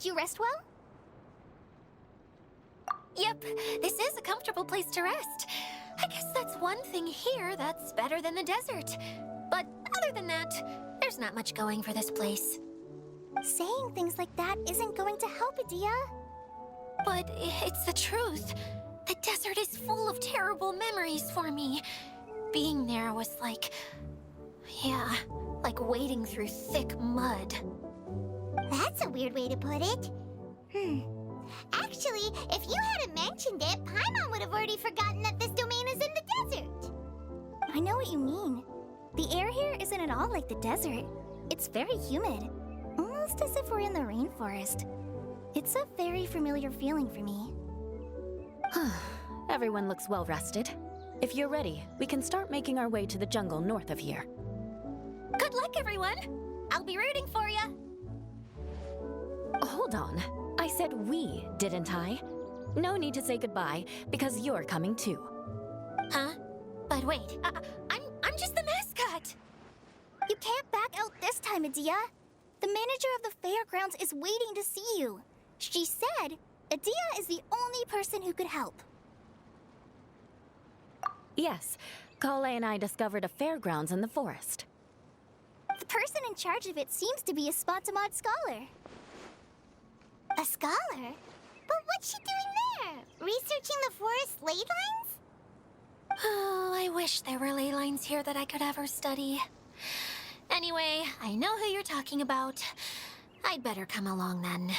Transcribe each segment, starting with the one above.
Did you rest well? Yep, this is a comfortable place to rest. I guess that's one thing here that's better than the desert. But other than that, there's not much going for this place. Saying things like that isn't going to help, Edea. But it's the truth. The desert is full of terrible memories for me. Being there was like... yeah, like wading through thick mud. That's a weird way to put it. Actually, if you hadn't mentioned it, Paimon would have already forgotten that this domain is in the desert. I know what you mean. The air here isn't at all like the desert. It's very humid, almost as if we're in the rainforest. It's a very familiar feeling for me. Everyone looks well rested. If you're ready, we can start making our way to the jungle north of here. Good luck, everyone! I'll be rooting for you! Hold on. I said we, didn't I? No need to say goodbye, because you're coming too. Huh? But wait, I'm just the mascot! You can't back out this time, Edea. The manager of the fairgrounds is waiting to see you. She said Edea is the only person who could help. Yes, Kale and I discovered a fairgrounds in the forest. The person in charge of it seems to be a Spontamod scholar. A scholar? But what's she doing there? Researching the forest ley lines? Oh, I wish there were ley lines here that I could ever study. Anyway, I know who you're talking about. I'd better come along then.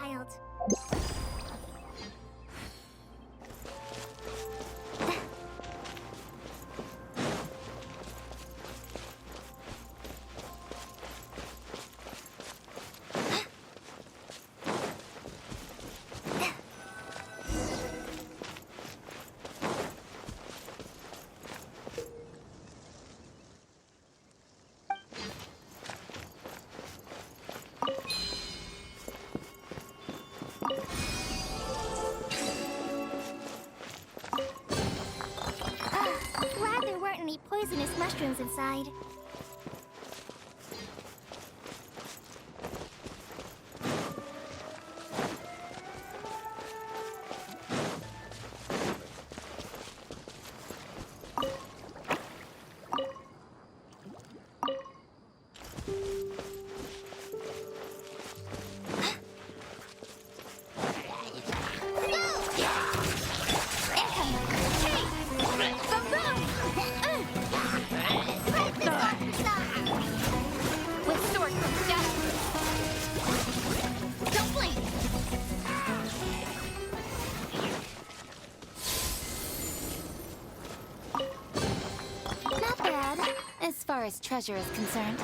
wild. Glad there weren't any poisonous mushrooms inside. With sword from death. Don't blink. Not bad. As far as treasure is concerned.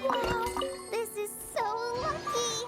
Wow, this is so lucky.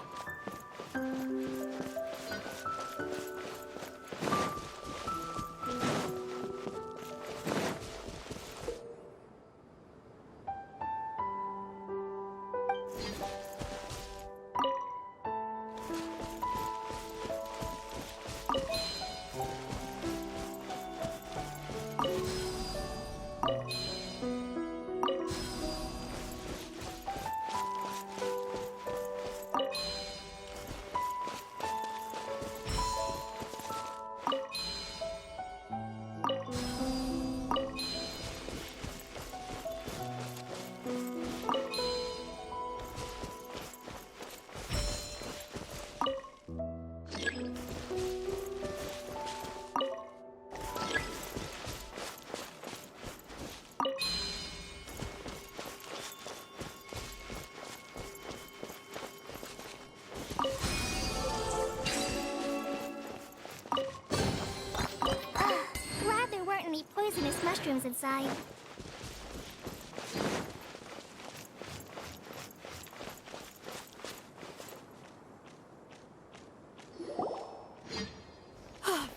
Glad there weren't any poisonous mushrooms inside.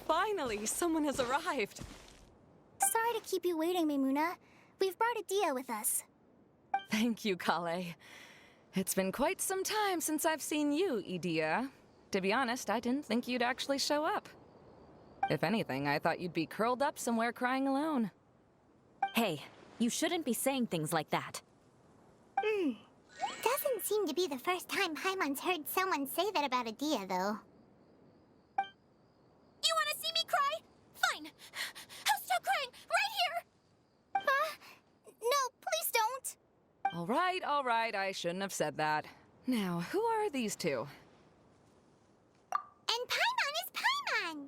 Finally, someone has arrived. Sorry to keep you waiting, Maimuna. We've brought Adia with us. Thank you, Kale. It's been quite some time since I've seen you, Edea. To be honest, I didn't think you'd actually show up. If anything, I thought you'd be curled up somewhere crying alone. Hey, you shouldn't be saying things like that. Doesn't seem to be the first time Paimon's heard someone say that about Adia, though. You want to see me cry? Fine. I'll stop crying right here. Huh? No, please don't. All right, I shouldn't have said that. Now, who are these two? And Paimon is Paimon!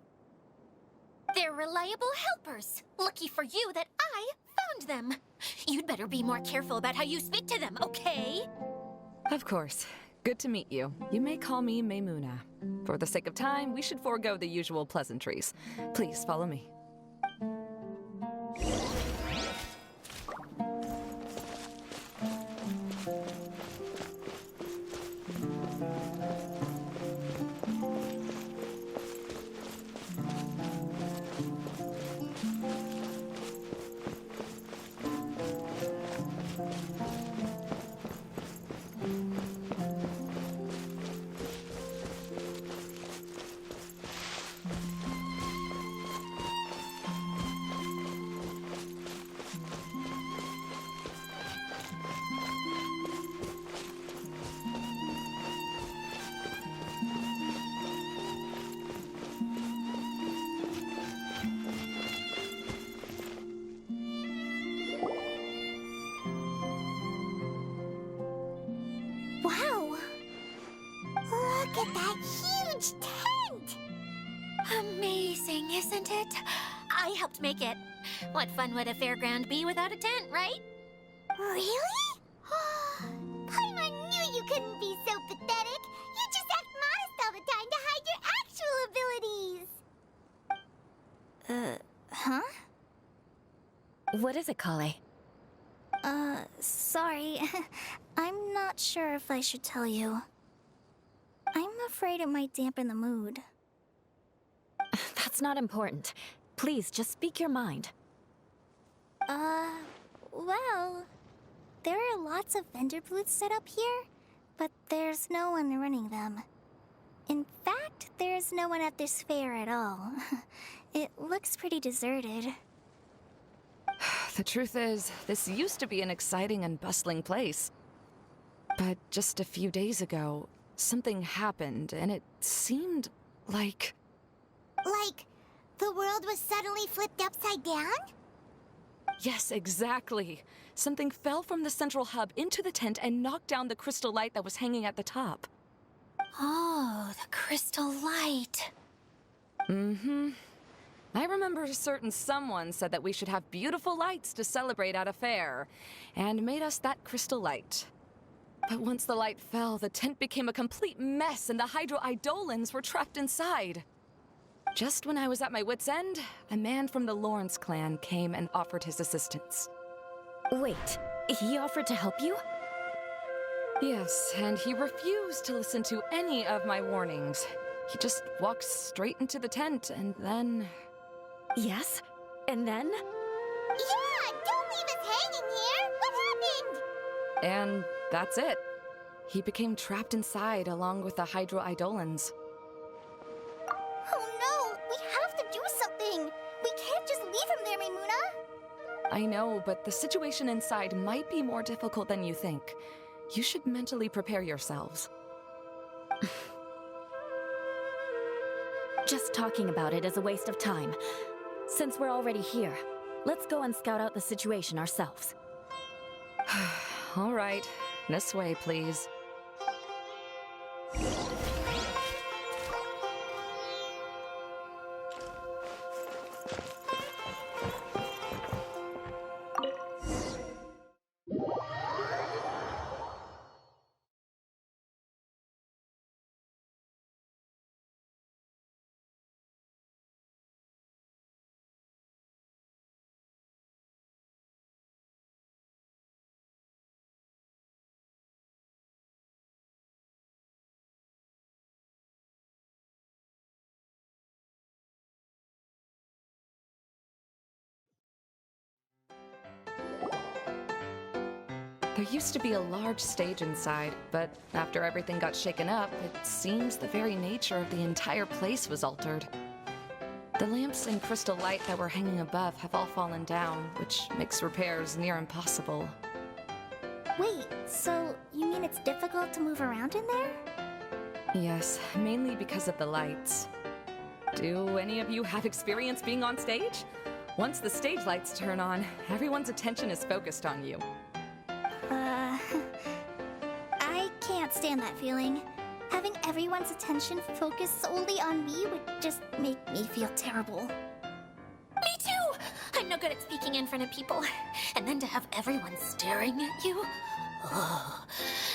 They're reliable helpers. Lucky for you that I found them. You'd better be more careful about how you speak to them, okay? Of course. Good to meet you. You may call me Maimuna. For the sake of time, we should forego the usual pleasantries. Please follow me. I helped make it. What fun would a fairground be without a tent, right? Really? Paimon knew you couldn't be so pathetic. You just act modest all the time to hide your actual abilities. Huh? What is it, Kale? Sorry. I'm not sure if I should tell you. I'm afraid it might dampen the mood. That's not important. Please, just speak your mind. Well, there are lots of vendor booths set up here, but there's no one running them. In fact, there's no one at this fair at all. It looks pretty deserted. The truth is, this used to be an exciting and bustling place. But just a few days ago, something happened, and it seemed like... Like, the world was suddenly flipped upside down? Yes, exactly. Something fell from the central hub into the tent and knocked down the crystal light that was hanging at the top. Oh, the crystal light. Mm-hmm. I remember a certain someone said that we should have beautiful lights to celebrate at a fair, and made us that crystal light. But once the light fell, the tent became a complete mess and the Hydro Eidolons were trapped inside. Just when I was at my wit's end, a man from the Lawrence clan came and offered his assistance. Wait, he offered to help you? Yes, and he refused to listen to any of my warnings. He just walked straight into the tent, and then... Yes? And then? Yeah, don't leave us hanging here! What happened? And that's it. He became trapped inside along with the Hydro Eidolons. Oh no, we have to do something! We can't just leave him there, Maimuna! I know, but the situation inside might be more difficult than you think. You should mentally prepare yourselves. Just talking about it is a waste of time. Since we're already here, let's go and scout out the situation ourselves. All right, this way, please. There used to be a large stage inside, but after everything got shaken up, it seems the very nature of the entire place was altered. The lamps and crystal light that were hanging above have all fallen down, which makes repairs near impossible. Wait, so you mean it's difficult to move around in there? Yes, mainly because of the lights. Do any of you have experience being on stage? Once the stage lights turn on, everyone's attention is focused on you. I can't stand that feeling. Having everyone's attention focused solely on me would just make me feel terrible. Me too! I'm no good at speaking in front of people. And then to have everyone staring at you. Oh,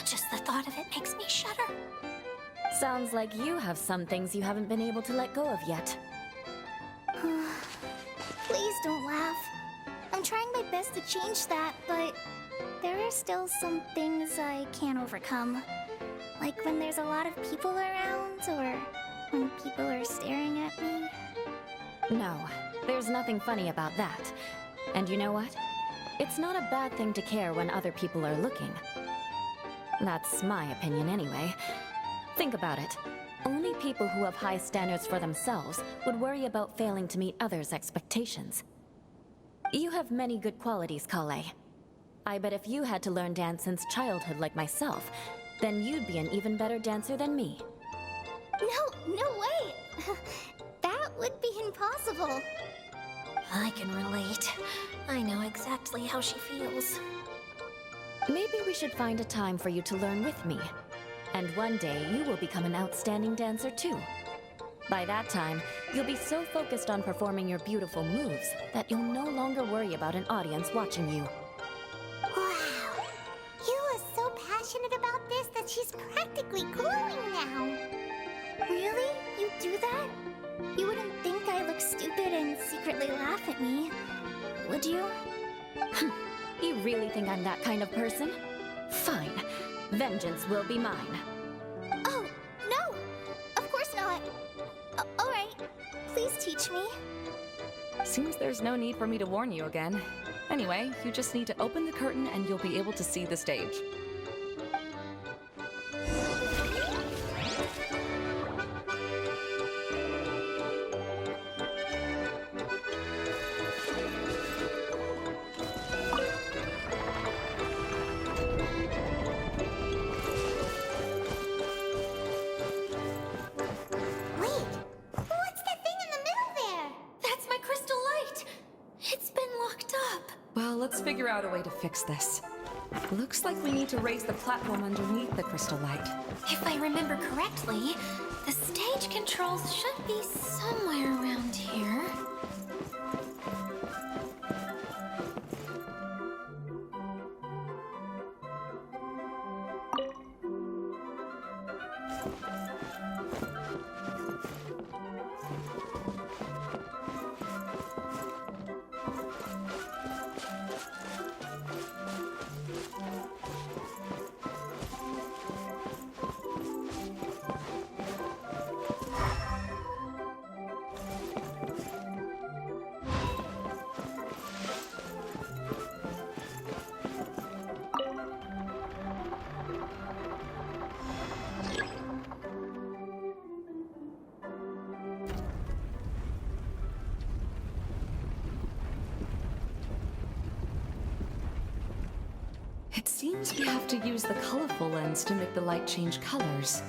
just the thought of it makes me shudder. Sounds like you have some things you haven't been able to let go of yet. Please don't laugh. I'm trying my best to change that, but there are still some things I can't overcome. Like when there's a lot of people around, or when people are staring at me. No, there's nothing funny about that. And you know what? It's not a bad thing to care when other people are looking. That's my opinion anyway. Think about it. Only people who have high standards for themselves would worry about failing to meet others' expectations. You have many good qualities, Kale. I bet if you had to learn dance since childhood like myself, then you'd be an even better dancer than me. No way! That would be impossible. I can relate. I know exactly how she feels. Maybe we should find a time for you to learn with me. And one day you will become an outstanding dancer too. By that time, you'll be so focused on performing your beautiful moves that you'll no longer worry about an audience watching you. Wow. Eula's so passionate about this that she's practically glowing now. Really? You do that? You wouldn't think I look stupid and secretly laugh at me, would you? You really think I'm that kind of person? Fine. Vengeance will be mine. Oh, no! Of course not. Alright, please teach me. Seems there's no need for me to warn you again. Anyway, you just need to open the curtain and you'll be able to see the stage. Wait, what's that thing in the middle there? That's my crystal light! It's been locked up. Well, let's figure out a way to fix this. Looks like we need to raise the platform underneath the crystal light. If I remember correctly, the stage controls should be somewhere around here. It seems we have to use the colorful lens to make the light change colors.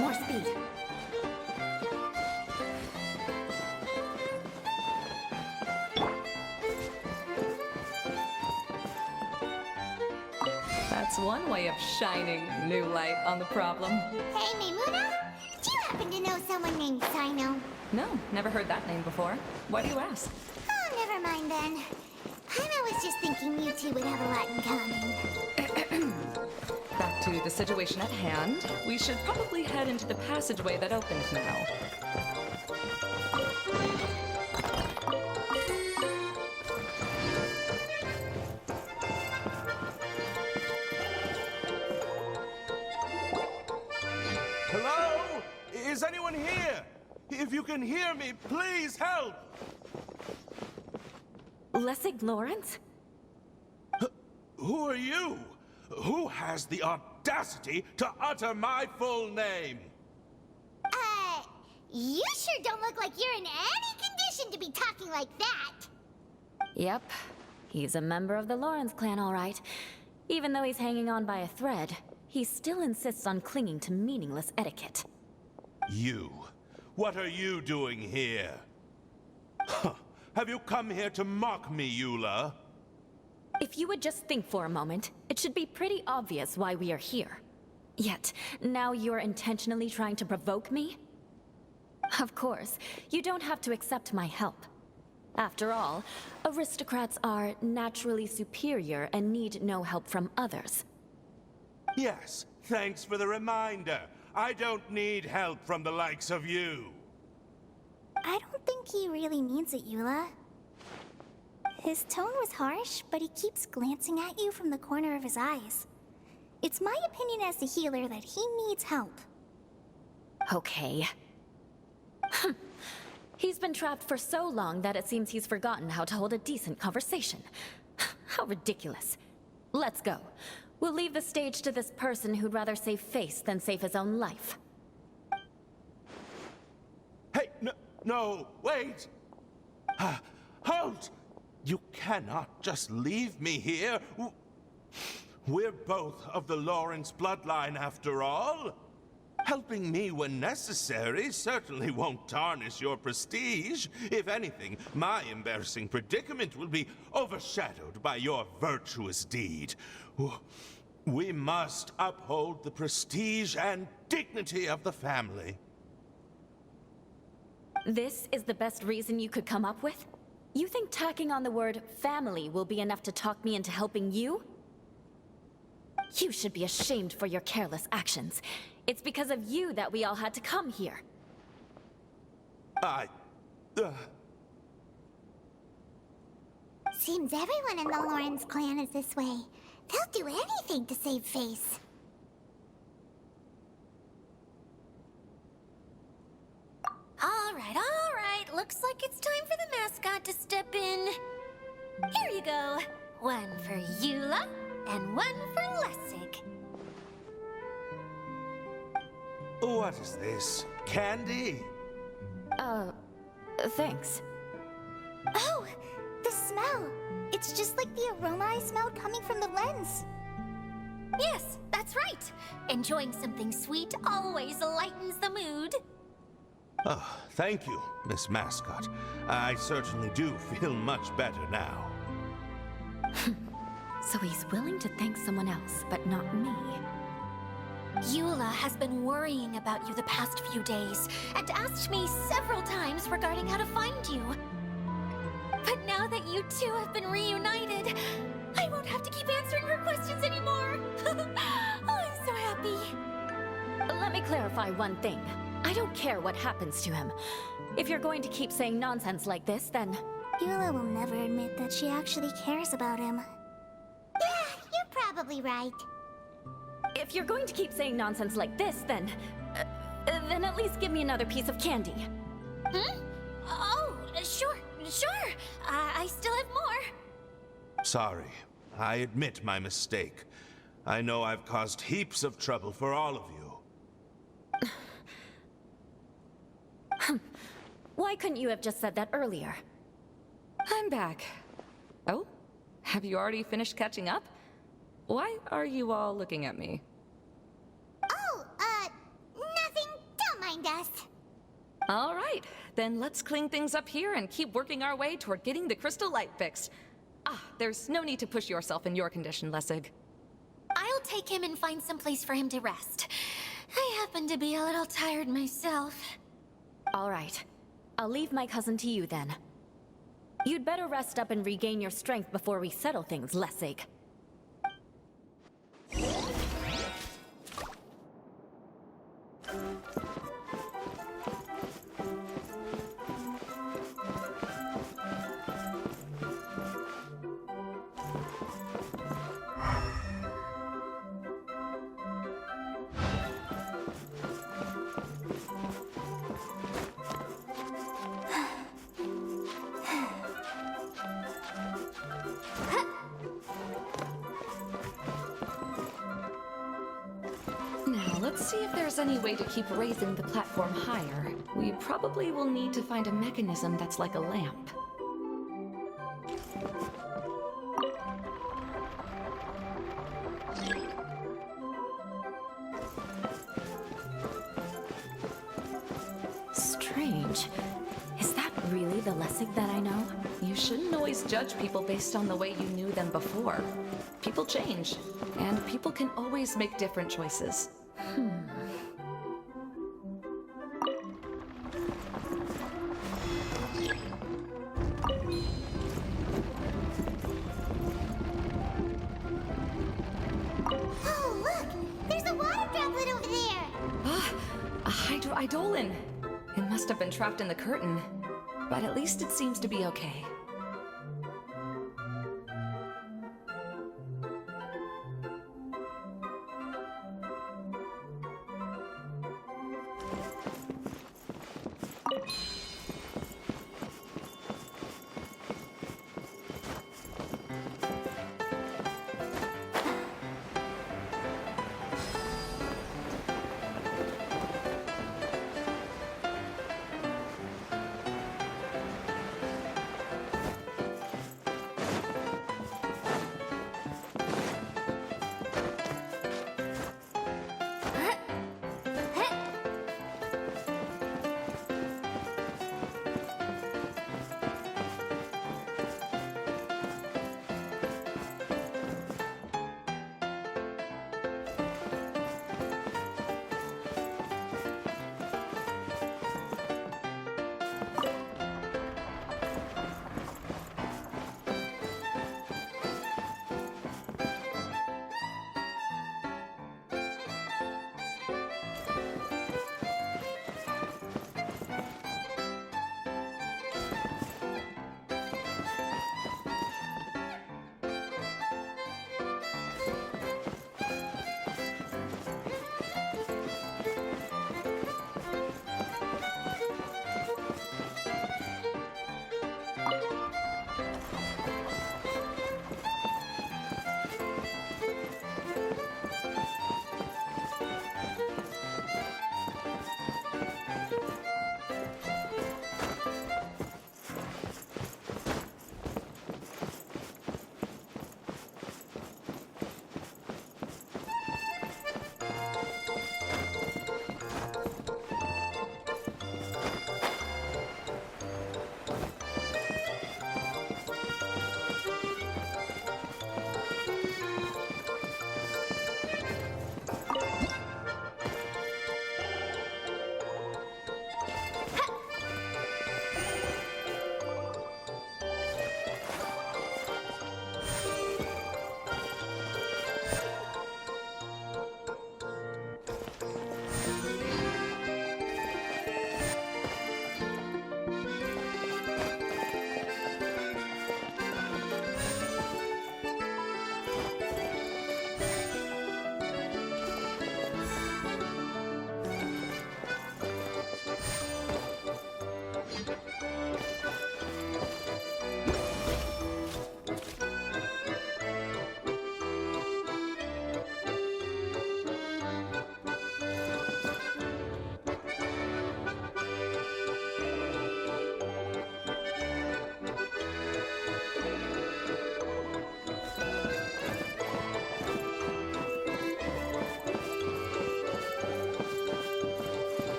More speed. That's one way of shining new light on the problem. Hey, Maimuna, do you happen to know someone named Sino? No, never heard that name before. Why do you ask? Oh, never mind then. Paimon was just thinking you two would have a lot in common. Back to the situation at hand. We should probably head into the passageway that opened now. Hello? Is anyone here? If you can hear me, please help! Lessig Lawrence? Who are you? Who has the audacity to utter my full name? You sure don't look like you're in any condition to be talking like that. Yep. He's a member of the Lawrence clan, all right. Even though he's hanging on by a thread, he still insists on clinging to meaningless etiquette. You. What are you doing here? Huh. Have you come here to mock me, Eula? If you would just think for a moment, it should be pretty obvious why we are here. Yet, now you're intentionally trying to provoke me? Of course, you don't have to accept my help. After all, aristocrats are naturally superior and need no help from others. Yes, thanks for the reminder. I don't need help from the likes of you. I don't think he really means it, Eula. His tone was harsh, but he keeps glancing at you from the corner of his eyes. It's my opinion as the healer that he needs help. Okay. He's been trapped for so long that it seems he's forgotten how to hold a decent conversation. How ridiculous. Let's go. We'll leave the stage to this person who'd rather save face than save his own life. Hey, no, wait! Halt! You cannot just leave me here. We're both of the Lawrence bloodline after all. Helping me when necessary certainly won't tarnish your prestige. If anything, my embarrassing predicament will be overshadowed by your virtuous deed. We must uphold the prestige and dignity of the family. This is the best reason you could come up with? You think tacking on the word family will be enough to talk me into helping you? You should be ashamed for your careless actions. It's because of you that we all had to come here. Seems everyone in the Lawrence clan is this way. They'll do anything to save face. All right. Looks like it's time for the mascot to step in. Here you go. One for Eula, and one for Lessig. What is this? Candy? Thanks. Oh, the smell. It's just like the aroma I smelled coming from the lens. Yes, that's right. Enjoying something sweet always lightens the mood. Oh, thank you, Miss Mascot. I certainly do feel much better now. So he's willing to thank someone else, but not me. Eula has been worrying about you the past few days and asked me several times regarding how to find you. But now that you two have been reunited, I won't have to keep answering her questions anymore. Oh, I'm so happy. Let me clarify one thing. I don't care what happens to him. If you're going to keep saying nonsense like this, then... Eula will never admit that she actually cares about him. Yeah, you're probably right. If you're going to keep saying nonsense like this, then at least give me another piece of candy. Oh, sure. I still have more. Sorry. I admit my mistake. I know I've caused heaps of trouble for all of you. Why couldn't you have just said that earlier? I'm back. Oh? Have you already finished catching up? Why are you all looking at me? Oh, nothing. Don't mind us. All right, then let's clean things up here and keep working our way toward getting the crystal light fixed. There's no need to push yourself in your condition, Lessig. I'll take him and find some place for him to rest. I happen to be a little tired myself. All right. I'll leave my cousin to you then. You'd better rest up and regain your strength before we settle things, Lessig. Now, let's see if there's any way to keep raising the platform higher. We probably will need to find a mechanism that's like a lamp. Strange. Is that really the Lessig that I know? You shouldn't always judge people based on the way you knew them before. People change, and people can always make different choices. Eidolon! It must have been trapped in the curtain, but at least it seems to be okay.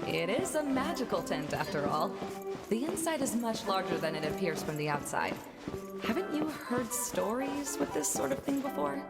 It is a magical tent, after all. The inside is much larger than it appears from the outside. Haven't you heard stories with this sort of thing before?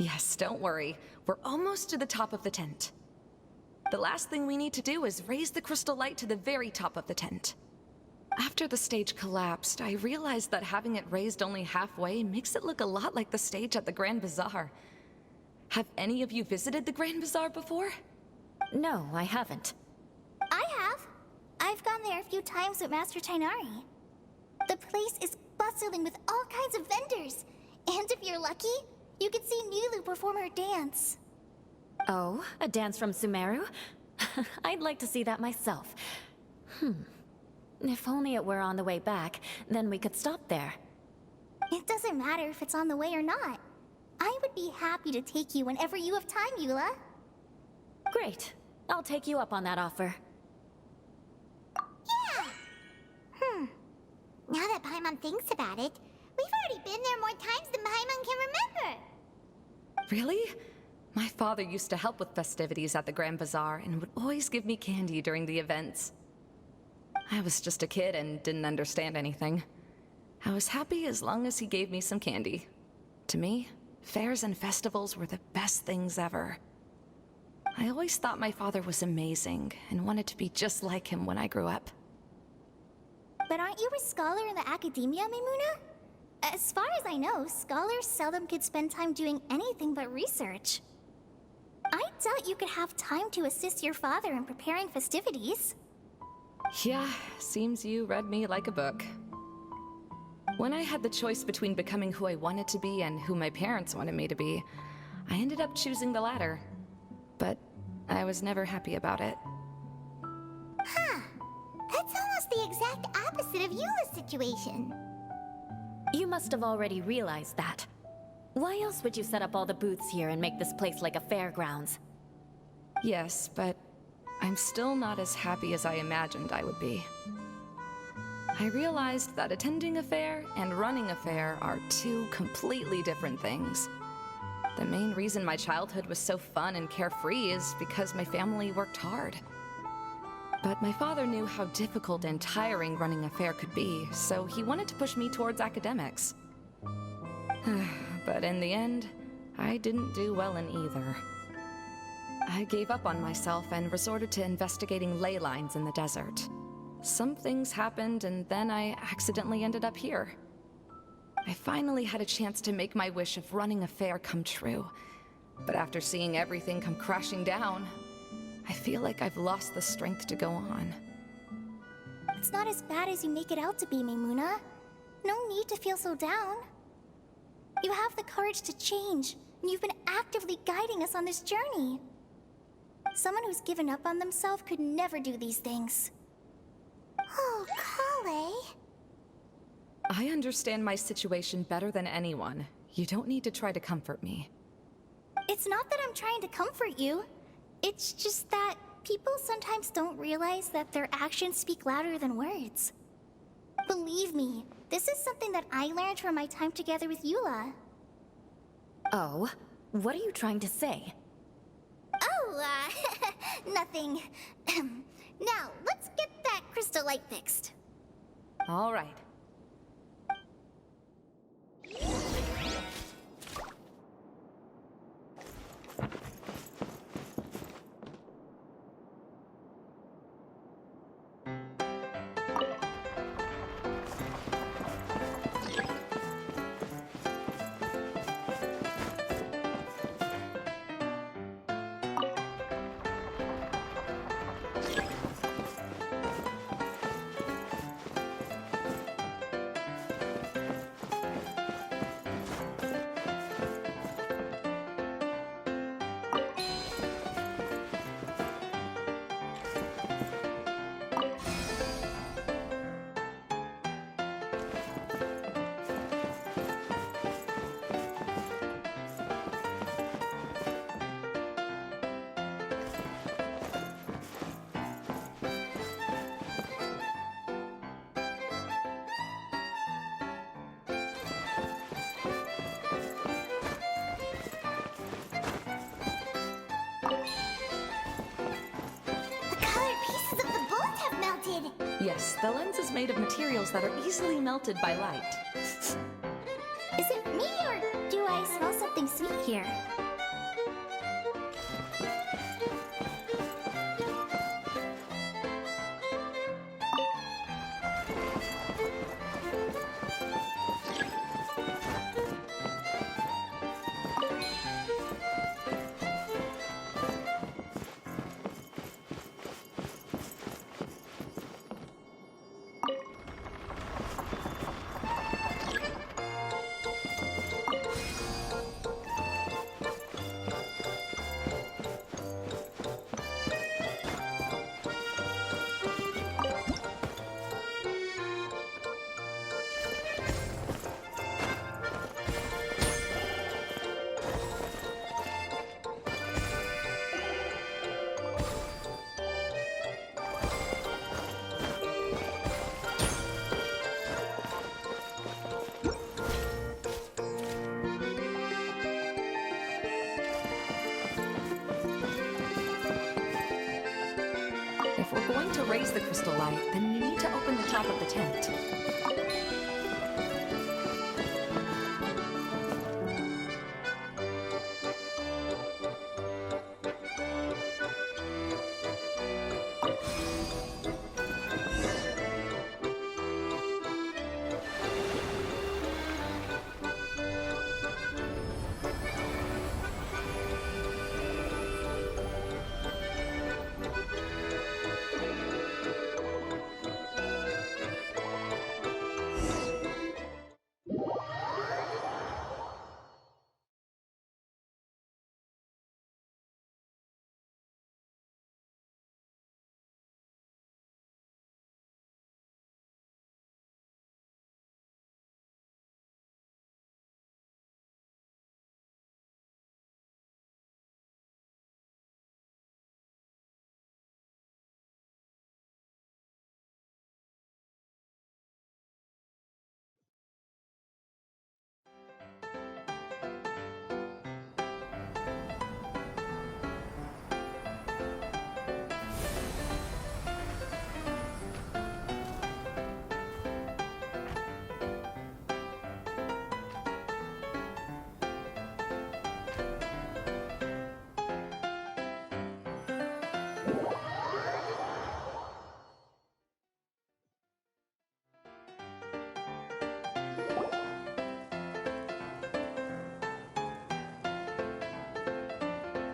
Yes, don't worry. We're almost to the top of the tent. The last thing we need to do is raise the crystal light to the very top of the tent. After the stage collapsed, I realized that having it raised only halfway makes it look a lot like the stage at the Grand Bazaar. Have any of you visited the Grand Bazaar before? No, I haven't. I have. I've gone there a few times with Master Tainari. The place is bustling with all kinds of vendors. And if you're lucky, you can see Nilou perform her dance. Oh, a dance from Sumeru? I'd like to see that myself. If only it were on the way back, then we could stop there. It doesn't matter if it's on the way or not. I would be happy to take you whenever you have time, Eula. Great. I'll take you up on that offer. Yeah! Now that Paimon thinks about it, we've already been there more times than Paimon can remember. Really? My father used to help with festivities at the Grand Bazaar and would always give me candy during the events. I was just a kid and didn't understand anything. I was happy as long as he gave me some candy. To me, fairs and festivals were the best things ever. I always thought my father was amazing and wanted to be just like him when I grew up. But aren't you a scholar in the academia, Maimuna? As far as I know, scholars seldom could spend time doing anything but research. I doubt you could have time to assist your father in preparing festivities. Yeah, seems you read me like a book. When I had the choice between becoming who I wanted to be and who my parents wanted me to be, I ended up choosing the latter. But I was never happy about it. Huh. That's almost the exact opposite of Eula's situation. You must have already realized that. Why else would you set up all the booths here and make this place like a fairgrounds? Yes, but I'm still not as happy as I imagined I would be. I realized that attending a fair and running a fair are two completely different things. The main reason my childhood was so fun and carefree is because my family worked hard. But my father knew how difficult and tiring running a fair could be, so he wanted to push me towards academics. But in the end, I didn't do well in either. I gave up on myself and resorted to investigating ley lines in the desert. Some things happened, and then I accidentally ended up here. I finally had a chance to make my wish of running a fair come true. But after seeing everything come crashing down, I feel like I've lost the strength to go on. It's not as bad as you make it out to be, Maimuna. No need to feel so down. You have the courage to change, and you've been actively guiding us on this journey. Someone who's given up on themselves could never do these things. Oh, Collei. I understand my situation better than anyone. You don't need to try to comfort me. It's not that I'm trying to comfort you. It's just that people sometimes don't realize that their actions speak louder than words. Believe me, this is something that I learned from my time together with Eula. Oh? What are you trying to say? Oh, nothing. Now, let's get that crystal light fixed. All right. Yes, the lens is made of materials that are easily melted by light. Is it me, or do I I smell something sweet here. If we're going to raise the crystal light, then we need to open the top of the tent.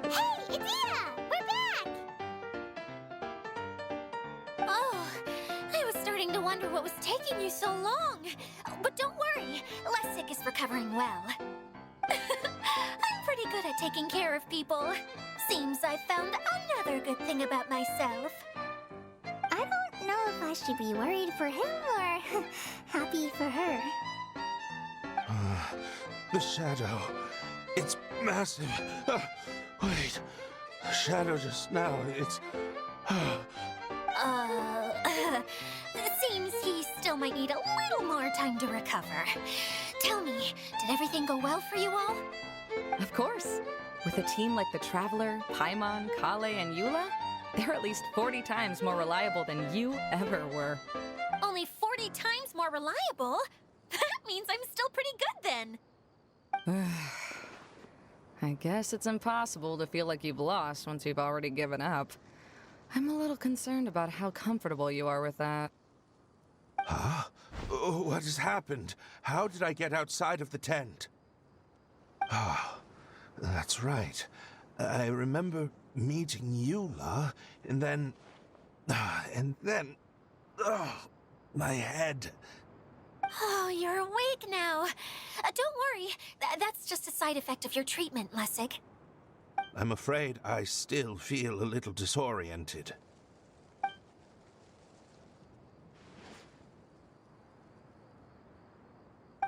Hey, Edea! We're back! Oh, I was starting to wonder what was taking you so long. But don't worry, Lessig is recovering well. I'm pretty good at taking care of people. Seems I found another good thing about myself. I don't know if I should be worried for him or happy for her. The shadow. It's massive. Wait. The shadow just now. It's. It seems he still might need a little more time to recover. Tell me, did everything go well for you all? Of course. With a team like the Traveler, Paimon, Kale, and Eula, they're at least 40 times more reliable than you ever were. Only 40 times more reliable? That means I'm still pretty good then. I guess it's impossible to feel like you've lost once you've already given up. I'm a little concerned about how comfortable you are with that. Huh? What has happened? How did I get outside of the tent? Ah, that's right. I remember meeting Eula, and then... my head. Oh, you're awake now. Don't worry. That's just a side effect of your treatment, Lessig. I'm afraid I still feel a little disoriented.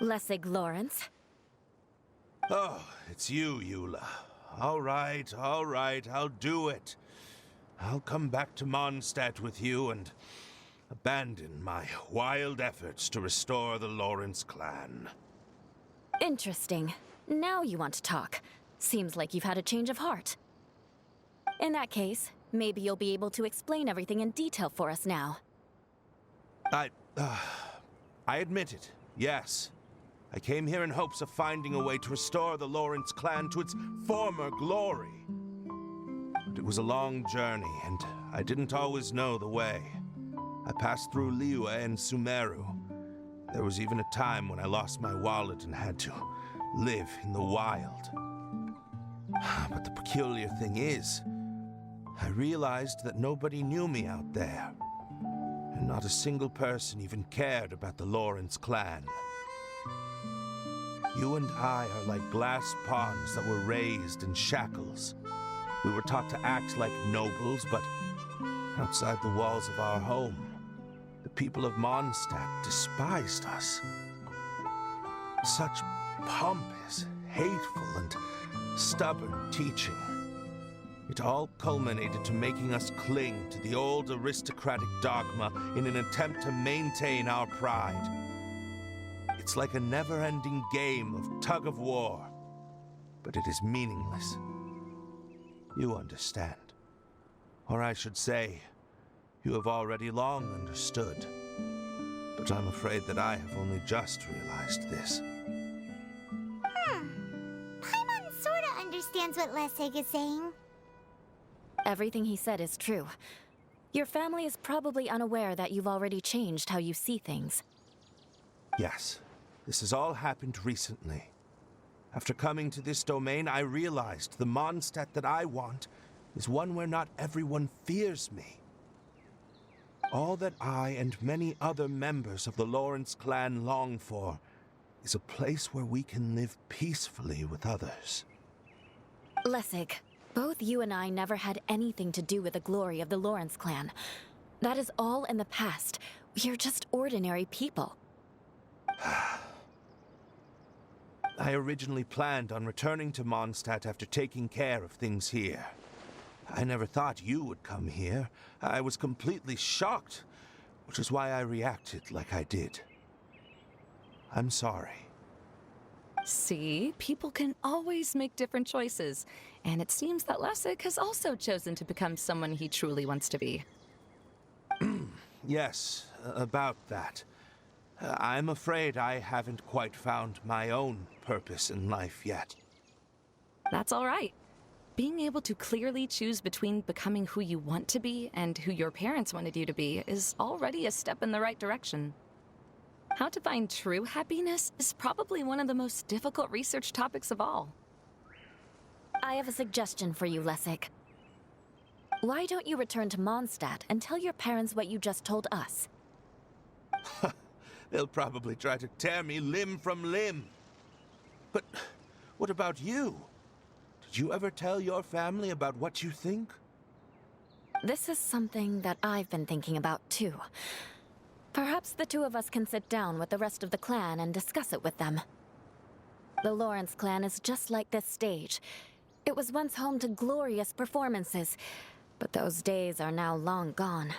Lessig Lawrence. Oh, it's you, Eula. All right, I'll do it. I'll come back to Mondstadt with you and abandon my wild efforts to restore the Lawrence clan. Interesting. Now you want to talk. Seems like you've had a change of heart. In that case, maybe you'll be able to explain everything in detail for us now. I admit it, yes. I came here in hopes of finding a way to restore the Lawrence clan to its former glory. But it was a long journey, and I didn't always know the way. I passed through Liyue and Sumeru. There was even a time when I lost my wallet and had to live in the wild. But the peculiar thing is, I realized that nobody knew me out there. And not a single person even cared about the Lawrence clan. You and I are like glass pawns that were raised in shackles. We were taught to act like nobles, but outside the walls of our home, the people of Mondstadt despised us. Such pompous, hateful, and stubborn teaching. It all culminated to making us cling to the old aristocratic dogma in an attempt to maintain our pride. It's like a never-ending game of tug-of-war, but it is meaningless. You understand. Or I should say, you have already long understood. But I'm afraid that I have only just realized this. Paimon sorta understands what Lessig is saying. Everything he said is true. Your family is probably unaware that you've already changed how you see things. Yes, this has all happened recently. After coming to this domain, I realized the Mondstadt that I want is one where not everyone fears me. All that I and many other members of the Lawrence clan long for is a place where we can live peacefully with others. Lessig, both you and I never had anything to do with the glory of the Lawrence clan. That is all in the past. We are just ordinary people. I originally planned on returning to Mondstadt after taking care of things here. I never thought you would come here. I was completely shocked, which is why I reacted like I did. I'm sorry. See, people can always make different choices, and it seems that Lessig has also chosen to become someone he truly wants to be. Yes, about that. I'm afraid I haven't quite found my own purpose in life yet. That's all right. Being able to clearly choose between becoming who you want to be and who your parents wanted you to be is already a step in the right direction. How to find true happiness is probably one of the most difficult research topics of all. I have a suggestion for you, Lessig. Why don't you return to Mondstadt and tell your parents what you just told us? They'll probably try to tear me limb from limb. But what about you? Did you ever tell your family about what you think? This is something that I've been thinking about, too. Perhaps the two of us can sit down with the rest of the clan and discuss it with them. The Lawrence clan is just like this stage. It was once home to glorious performances, but those days are now long gone.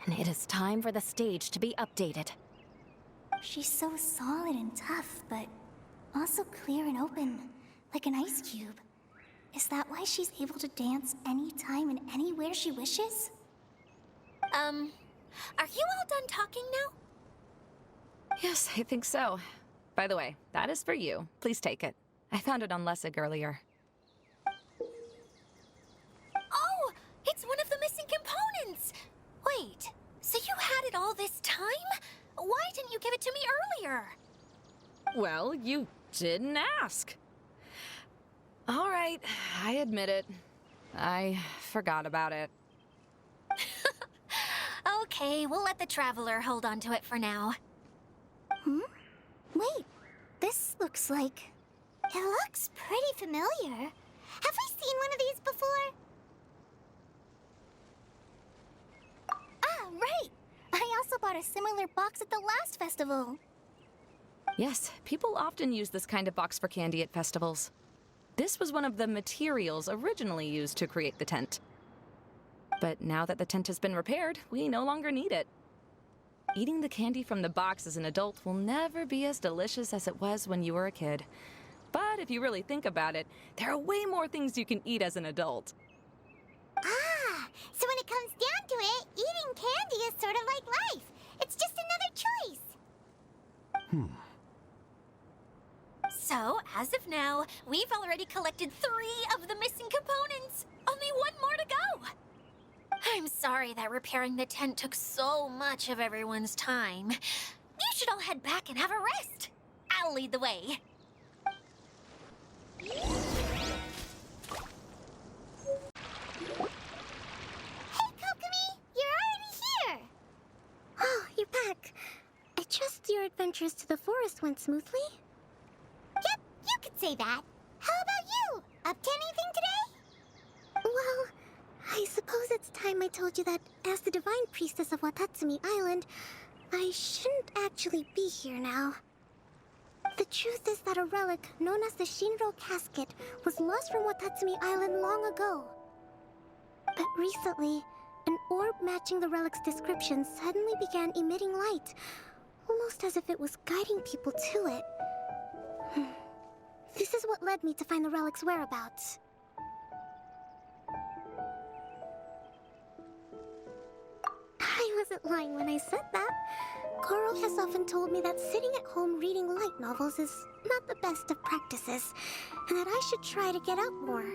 And it is time for the stage to be updated. She's so solid and tough, but also clear and open, like an ice cube. Is that why she's able to dance anytime and anywhere she wishes? Are you all done talking now? Yes, I think so. By the way, that is for you. Please take it. I found it on Lessig earlier. Oh, it's one of the missing components! Wait, so you had it all this time? Why didn't you give it to me earlier? Well, you didn't ask. All right, I admit it. I forgot about it. Okay, we'll let the Traveler hold on to it for now. Wait, this looks like... It looks pretty familiar. Have we seen one of these before? Ah, right! I also bought a similar box at the last festival. Yes, people often use this kind of box for candy at festivals. This was one of the materials originally used to create the tent. But now that the tent has been repaired, we no longer need it. Eating the candy from the box as an adult will never be as delicious as it was when you were a kid. But if you really think about it, there are way more things you can eat as an adult. Ah, so when it comes down to it, eating candy is sort of like life. It's just another choice. So, as of now, we've already collected 3 of the missing components. Only 1 more to go. I'm sorry that repairing the tent took so much of everyone's time. You should all head back and have a rest. I'll lead the way. Hey, Kokomi! You're already here! Oh, you're back. I trust your adventures to the forest went smoothly? Yep, you could say that. How about you? Up to anything today? Well, I suppose it's time I told you that as the Divine Priestess of Watatsumi Island, I shouldn't actually be here now. The truth is that a relic known as the Shinro Casket was lost from Watatsumi Island long ago. But recently, an orb matching the relic's description suddenly began emitting light, almost as if it was guiding people to it. This is what led me to find the relic's whereabouts. I wasn't lying when I said that. Goro has often told me that sitting at home reading light novels is not the best of practices, and that I should try to get out more.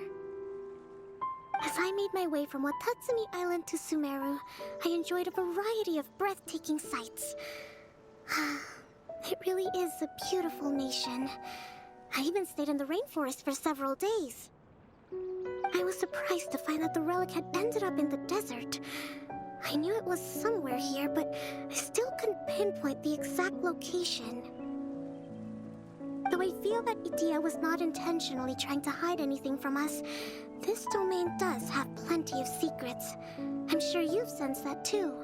As I made my way from Watatsumi Island to Sumeru, I enjoyed a variety of breathtaking sights. It really is a beautiful nation. I even stayed in the rainforest for several days. I was surprised to find that the relic had ended up in the desert. I knew it was somewhere here, but I still couldn't pinpoint the exact location. Though I feel that Edea was not intentionally trying to hide anything from us, this domain does have plenty of secrets. I'm sure you've sensed that too.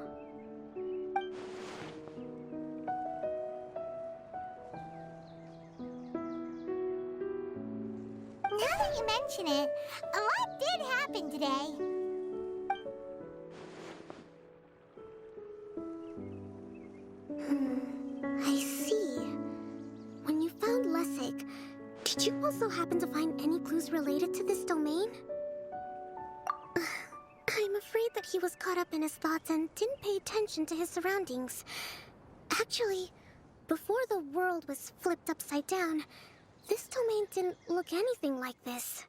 Now that you mention it, a lot did happen today. I see. When you found Lessig, did you also happen to find any clues related to this domain? I'm afraid that he was caught up in his thoughts and didn't pay attention to his surroundings. Actually, before the world was flipped upside down, this domain didn't look anything like this.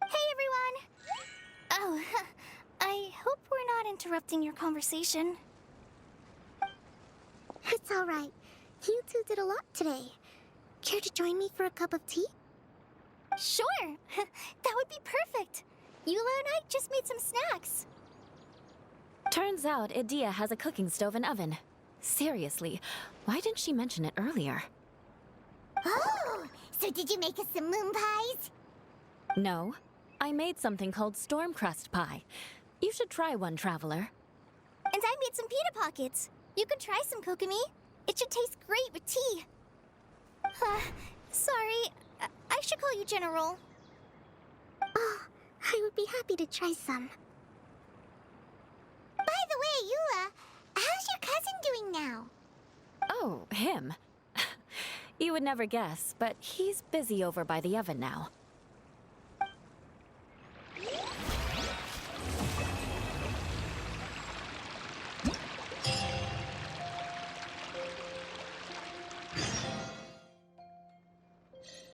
Hey, everyone! Oh, I hope we're not interrupting your conversation. It's all right. You two did a lot today. Care to join me for a cup of tea? Sure! That would be perfect! Eula and I just made some snacks. Turns out Edea has a cooking stove and oven. Seriously, why didn't she mention it earlier? Oh! So did you make us some moon pies? No, I made something called storm crust pie. You should try one, traveler. And I made some pita pockets. You could try some, Kokomi. It should taste great with tea. Sorry. I should call you General. Oh, I would be happy to try some. By the way, Eula, how's your cousin doing now? Oh, him. You would never guess, but he's busy over by the oven now.